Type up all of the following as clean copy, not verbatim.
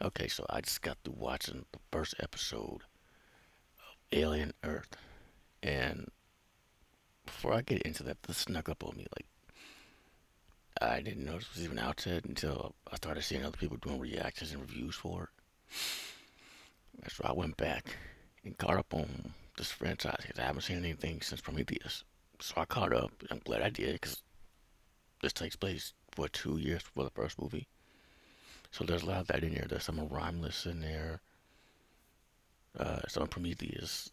Okay, so I just got through watching the first episode, Alien Earth, and before I get into that, this snuck up on me. Like I didn't know this was even out yet until I started seeing other people doing reactions and reviews for it. And so I went back and caught up on this franchise because I haven't seen anything since Prometheus. So I caught up. I'm glad I did because this takes place for 2 years before the first movie. So there's a lot of that in there. There's some of Rhymeless in there. Some of Prometheus.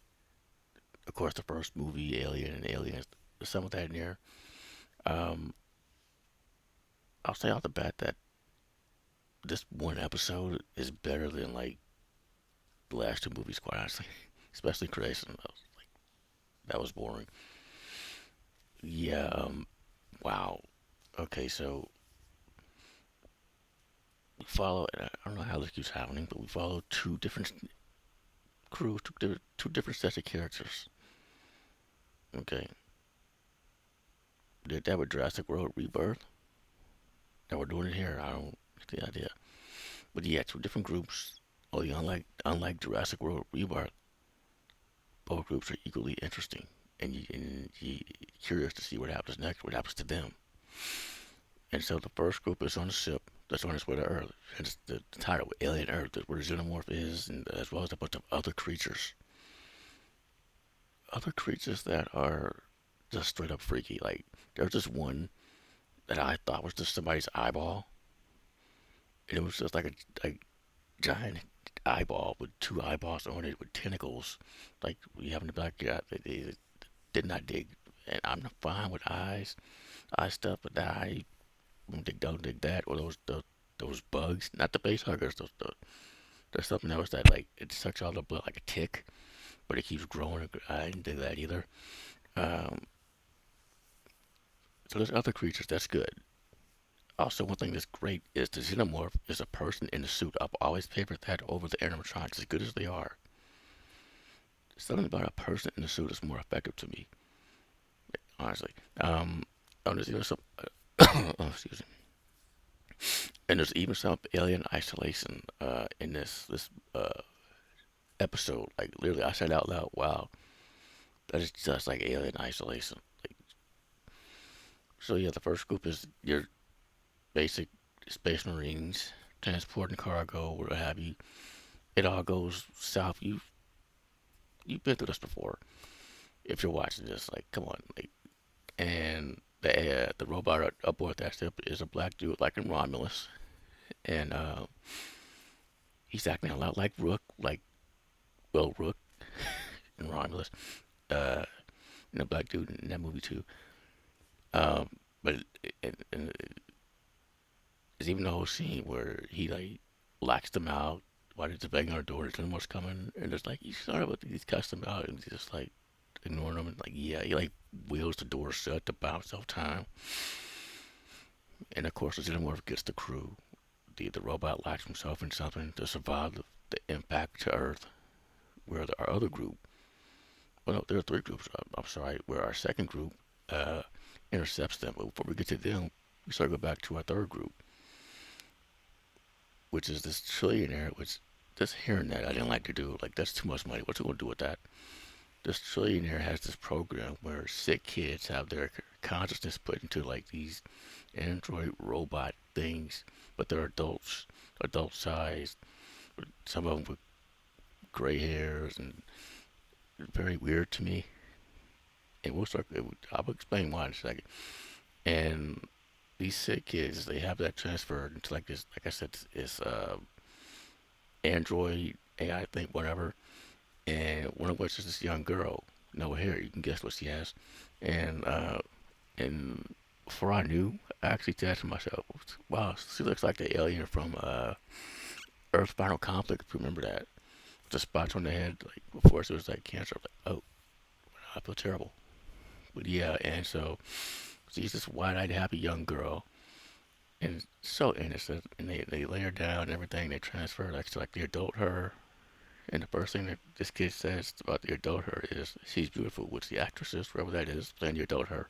Of course, the first movie, Alien and Aliens. There's some of that in there. Um, I'll say off the bat that this one episode is better than like the last two movies, quite honestly. Especially Creation. That was boring. Yeah. Wow. Okay, so we follow. I don't know how this keeps happening, but we follow two different crews, two different sets of characters. Okay, did that with Jurassic World Rebirth? That we're doing it here. I don't get the idea. But yeah, two different groups. Only unlike Jurassic World Rebirth, both groups are equally interesting, and you curious to see what happens next. What happens to them? And so the first group is on a ship that's on its way to Earth. And it's the title, Alien Earth, is where the Xenomorph is, and as well as a bunch of other creatures. Other creatures that are just straight up freaky. Like, there's this one that I thought was just somebody's eyeball. And it was just like a giant eyeball with two eyeballs on it with tentacles. Like we have in the backyard. They did not dig. And I'm fine with eye stuff, but I don't dig that or those bugs, not the base huggers. There's something else that like it sucks all the blood like a tick, but it keeps growing. I didn't dig that either. Um, so there's other creatures that's good. Also, one thing that's great is the xenomorph is a person in a suit. I've always favored that over the animatronics, as good as they are. Something about a person in a suit is more effective to me, honestly. Oh, there's even some. Oh, excuse me. And there's even some alien isolation in this episode. Like literally, I said out loud, "Wow, that is just like alien isolation." Like, so yeah, the first group is your basic space marines transporting cargo, what have you. It all goes south. You've been through this before. If you're watching this, like, come on, like, and the robot aboard that ship is a black dude, like in Romulus, and he's acting a lot like Rook, like Rook in Romulus, uh, and a black dude in that movie too. Um, but and there's even the whole scene where he like locks them out while they're banging on the door. There's what's coming, and there's like he's sorry about these cuss them out, and he's just like ignoring them, and like yeah, he like wheels the door shut to buy himself time. And of course, the xenomorph gets the crew. The robot locks himself in something to survive the impact to Earth. Where our other group, well, no, there are three groups. I'm sorry. Where our second group uh, intercepts them. But before we get to them, we start to go back to our third group, which is this trillionaire. Which just hearing that, I didn't like to do. Like that's too much money. What's he gonna do with that? This trillionaire has this program where sick kids have their consciousness put into like these android robot things, but they're adults, adult sized. Some of them with gray hairs and very weird to me. And we'll start. I'll explain why in a second. And these sick kids, they have that transferred into like this. Like I said, this android AI thing, whatever. And one of which is this young girl, no hair. You can guess what she has. And and before I knew, I actually said to myself, "Wow, she looks like the alien from Earth Final Conflict." If you remember that, the spots on the head, like before she was like cancer. I was like, oh, I feel terrible. But yeah, and so she's this wide-eyed, happy young girl, and so innocent. And they lay her down and everything. They transfer like to like the adult her. And the first thing that this kid says about the adult her is she's beautiful, which the actress is, whoever that is, playing the adult her.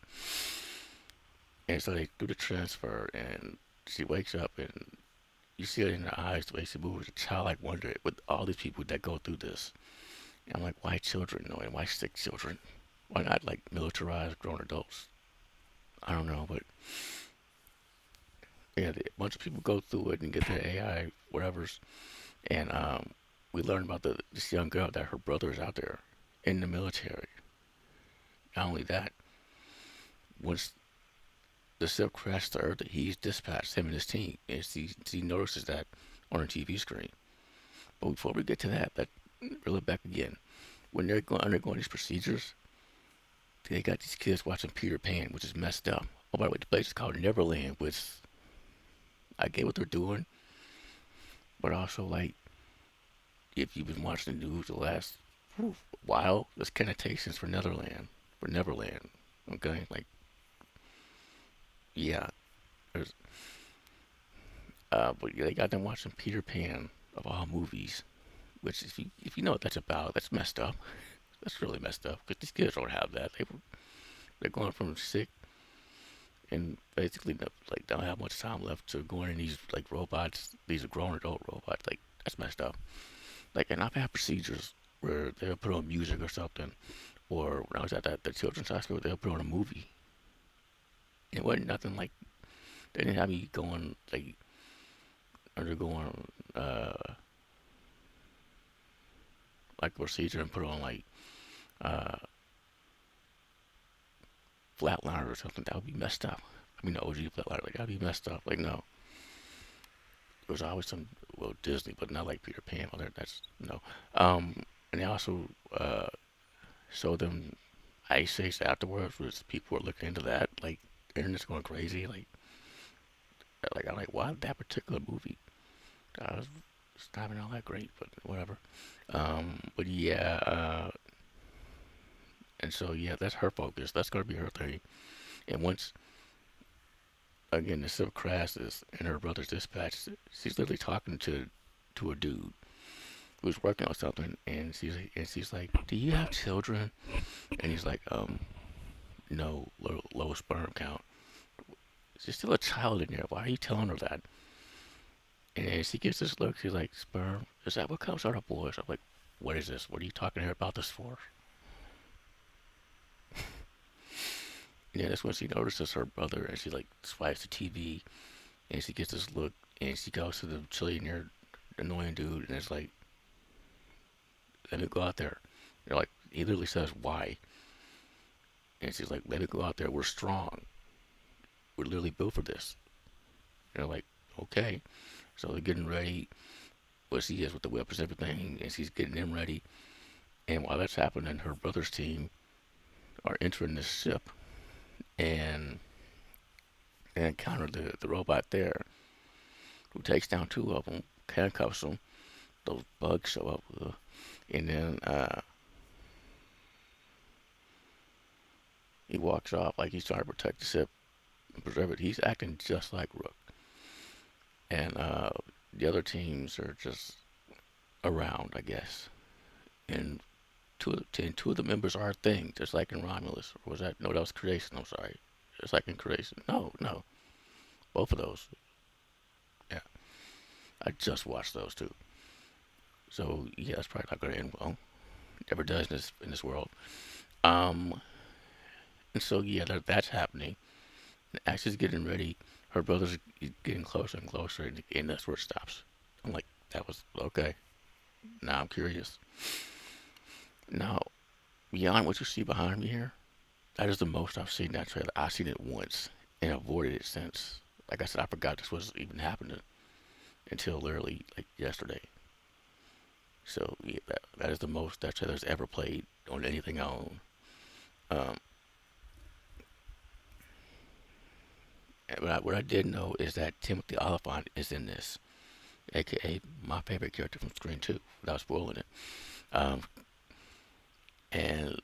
And so they do the transfer, and she wakes up, and you see it in their eyes, the way she moves, a childlike wonder with all these people that go through this. And I'm like, why children? No, and why sick children? Why not like militarized grown adults? I don't know, but yeah, a bunch of people go through it and get their AI, whatever's, and we learn about this young girl that her brother is out there in the military. Not only that, once the ship crashes to Earth, he's dispatched him and his team, and she notices that on her TV screen. But before we get to that, reel it back again. When they're undergoing these procedures, they got these kids watching Peter Pan, which is messed up. Oh, by the way, the place is called Neverland, which I get what they're doing, but also like if you've been watching the news the last while, there's connotations for Netherland, for Neverland. Okay, like yeah, there's but yeah, they got them watching Peter Pan of all movies, which if you know what that's about, that's messed up. That's really messed up because these kids don't have that. They're going from sick and basically like don't have much time left to going in these like robots. These are grown adult robots. Like that's messed up. Like, and I've had procedures where they'll put on music or something, or when I was at the children's hospital, they'll put on a movie. And it wasn't nothing like they didn't have me going like undergoing like a procedure and put on like uh flatliner or something. That would be messed up. I mean, the OG flatliner, like that'd be messed up. Like no, there was always some Disney, but not like Peter Pan. Well, that's no. And they also showed them Ice Age afterwards, which people were looking into that. Like the internet's going crazy. Like I'm like, why that particular movie? I was it's not even all that great, but whatever. But yeah, and so yeah, that's her focus. That's gonna be her thing. And once again the ship crashes and her brother's dispatched, she's literally talking to a dude who's working on something, and she's like, "Do you have children?" And he's like, no, low sperm count. She's still a child in there. Why are you telling her that? And then she gets this look. She's like, sperm? Is that what comes out of boys? I'm like, what is this? What are you talking to her about this for? And then that's when she notices her brother, and she like swipes the TV, and she gets this look, and she goes to the trillionaire, annoying dude, and it's like, let me go out there. They're like, he literally says, why? And she's like, let me go out there. We're strong. We're literally built for this. And they're like, okay. So they're getting ready. Well, she is with the weapons and everything, and she's getting them ready. And while that's happening, her brother's team are entering this ship and encounter the robot there, who takes down two of them, handcuffs them. Those bugs show up, and then he walks off like he's trying to protect the ship and preserve it. He's acting just like Rook, and the other teams are just around, I guess. And two of the members are a thing, just like in Romulus. Or was that no? That was Creation. I'm sorry. Just like in Creation. No, no, both of those. Yeah, I just watched those two. So yeah, it's probably not gonna end well. Never does in this world. Um, and so yeah, that's happening. And as she's getting ready, her brother's getting closer and closer, and that's where it stops. I'm like, that was okay. Now I'm curious. Now, beyond what you see behind me here, that is the most I've seen that trailer. I've seen it once and avoided it since. Like I said, I forgot this was even happening until literally like yesterday. So yeah, that is the most that trailer's ever played on anything I own. Um, what I did know is that Timothy Oliphant is in this, aka my favorite character from Screen 2, without spoiling it. Um, and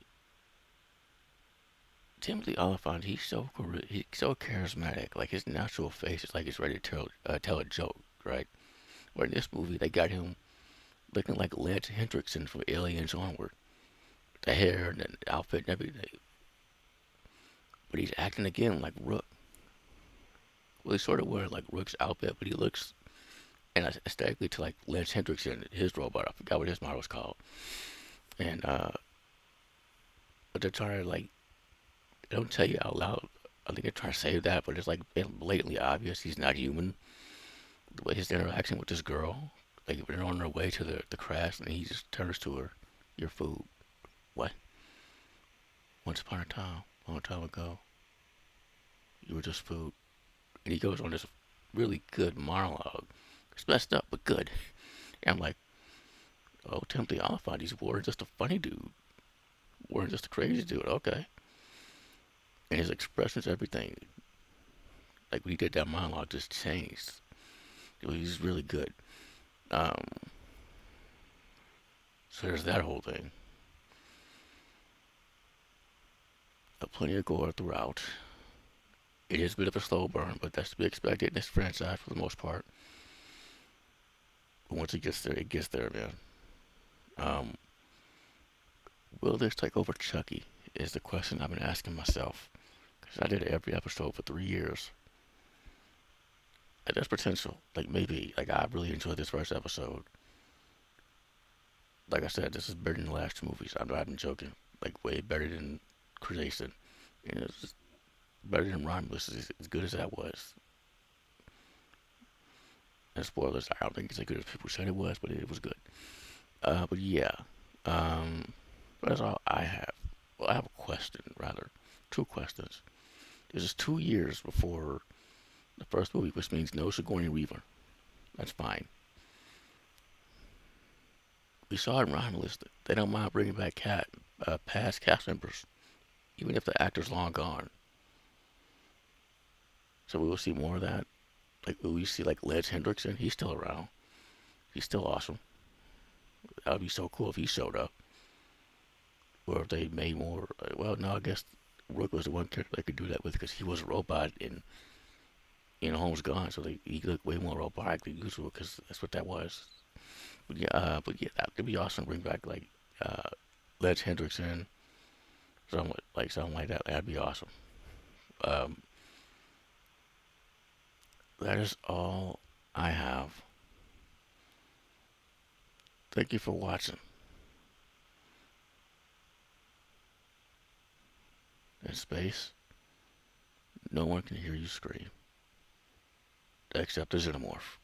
Timothy Oliphant, he's so charismatic. Like his natural face is like he's ready to tell a joke, right? Where in this movie they got him looking like Lance Hendrickson from Aliens onward, the hair and the outfit and everything. But he's acting again like Rook. Well, he's sort of wearing like Rook's outfit, but he looks and aesthetically to like Lance Hendrickson, his robot. I forgot what his model was called. And but they're trying to like they don't tell you out loud. I think they're trying to say that, but it's like blatantly obvious he's not human. The way his interaction with this girl, like they're on their way to the crash, and he just turns to her, "Your food." What? Once upon a time, a long time ago, you were just food. And he goes on this really good monologue. It's messed up, but good. And I'm like, oh, Timothy Oliphant, he's weren't just a funny dude. Weren't just a crazy dude. Okay. And his expressions, everything. Like when he did that monologue, just changed. He's really good. Um, so there's that whole thing. Plenty of gore throughout. It is a bit of a slow burn, but that's to be expected in this franchise for the most part. But once it gets there, man. Um, will this take over Chucky? Is the question I've been asking myself. Because I did every episode for 3 years. There's potential. Like maybe, like I really enjoyed this first episode. Like I said, this is better than the last two movies. I'm not even joking. Like way better than Creation. And it's just better than Romulus. As good as that was. And spoilers, I don't think it's as good as people said it was, but it was good. But yeah, um, that's all I have. Well, I have a question, rather, two questions. This is 2 years before the first movie, which means no Sigourney Weaver. That's fine. We saw it in Romulus. They don't mind bringing back past cast members, even if the actor's long gone. So we will see more of that. Like will we see like Lance Hendrickson? He's still around. He's still awesome. That would be so cool if he showed up. Or if they made more. Well, no, I guess Rook was the one character they could do that with because he was a robot and Holmes gone, so he looked way more robotic than usual because that's what that was. But yeah, that'd be awesome. Bring back like uh, Lance Hendrickson, something like that. That'd be awesome. Um, that is all I have. Thank you for watching. In space, no one can hear you scream except the Xenomorph.